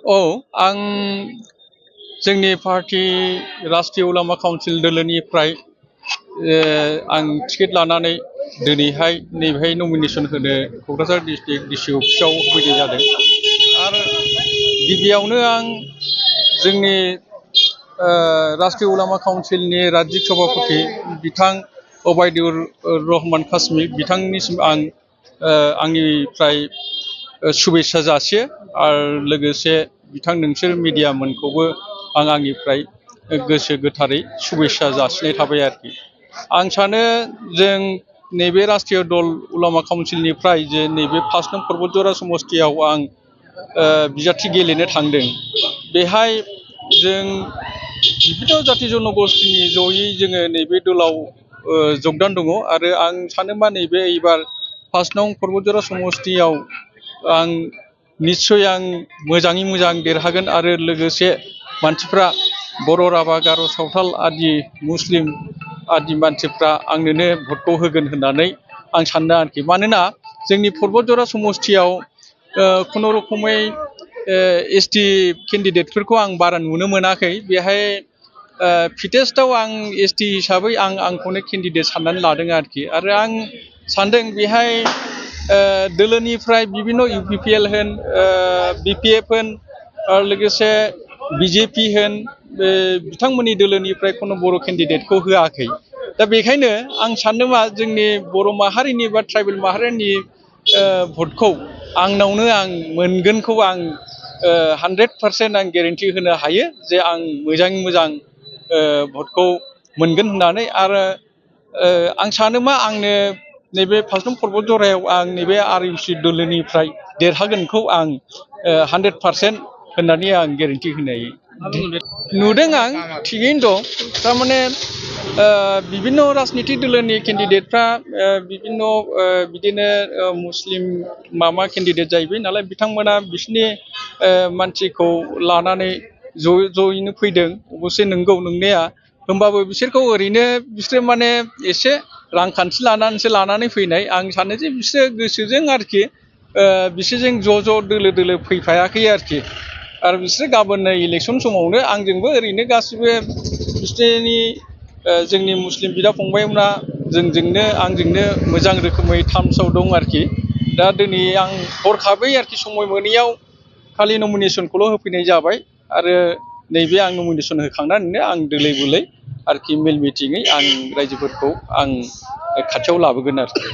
औ आं जोंनि पार्टी राष्ट्रीय उलामा काउन्सिल दोलोनिफ्राय आं टिकेट लानानै दिनैहाय नैबेहाय नमिनेसन होनो क'क्राझार डिस्ट्रिक्ट डिसि अफिसाव होफैनाय जादों। आरो गिबियावनो आं जोंनि राष्ट्रीय उलामा काउन्सिलनि राय्यिक सभापति बिथां अबायदुर रहमान काश्मीर बिथांनिसिम आं आंनिफ्राय शुभेच्छा जासियो आरो लोगोसे बिथां नोंसोर मिडियामोनखौबो आं आंनिफ्राय गोसो गोथारै शुभेच्छा जासिनाय थाबाय आरोखि। आं सानो जों नैबे राष्ट्रीय दल उलामा काउन्सिलनिफ्राय जे नैबे 5 नं परबतजरा समस्तियाव आं बिजाथि गेलेनो थांदों। बेहाय जों बिभिन्न जाति जनगोष्ठीनि जयै जोङो नैबे दलाव जगदान दङ आरो आं सानो मा नैबे एबार 5 नं परबतजरा समस्तियाव आं निस्सय आं मोजाङै मोजां देरहागोन आरो लोगोसे मानसिफ्रा बर' राभा गार' सावथाल आदि मुस्लिम आदि मानसिफ्रा आंनोनो भटखौ होगोन होननानै आं सानो आरोखि। मानोना जोंनि परबतजरा समस्तियाव खुनुरुखुमै ST केन्डिडेटफोरखौ आं बारा नुनो मोनाखै। बेहाय फिटेस्टआव आं ST हिसाबै आंखौनो केन्डिडेट साननानै लादों आरोखि। आरो आं सानदों बेहाय दोलोनिफ्राय बिभिन्न UPPL होन BPF होन आरो लोगोसे BJP होन बिथांमोननि दोलोनिफ्राय खुनु बर' केन्डिडेटखौ होआखै। दा बेखायनो आं सानदों मा जोंनि बर' माहारिनि बा ट्राइबेल माहारिनि भटखौ आंनावनो आं मोनगोनखौ आं 100% आं गेरेन्टि होनो हायो जे आं मोजाङै मोजां भटखौ मोनगोन होननानै। आरो आं सानो मा आंनो नैबे 5 नं परबतजरायाव आं नैबे RUC दोलोनिफ्राय देरहागोनखौ आं 100% होननानै आं गेरेन्टि होनो हायो। नुदों आं थिगैनो दं। थारमाने बिभिन्न राजनितिक दोलोनि केन्डिडेटफ्रा बिभिन्न बिदिनो मुस्लिम माबा केन्डिडेट जाहैबाय नालाय बिथांमोना बिसोरनि मानसिखौ लानानै जयैनो फैदों। अबसे नंगौ नंनाया, होमबाबो बिसोरखौ ओरैनो बिसोरो माने एसे रांखान्थि लानानै फैनाय। आं सानो जे बिसोरो गोसोजों आरोखि बिसोरजों ज' दोलो दोलो फैफायाखै आरोखि। आरो बिसोरो गाबोन इलेक्सन समावनो आंजोंबो ओरैनो गासिबो बिसोरनि जोंनि मुस्लिम बिदा फंबायमोना आंजोंनो मोजां रोखोमै टार्म्सआव दं आरोखि। दा दिनै आं हरखाबै आरोखि समय मोनैयाव खालि नमिनेसनखौल' होफैनाय जाबाय। आरो नैबे आं नमिनेसन होखांनानैनो आं दोलै बोलै आरोखि मेल मिटिङै आं रायजोफोरखौ आं खाथियाव लाबोगोन आरोखि।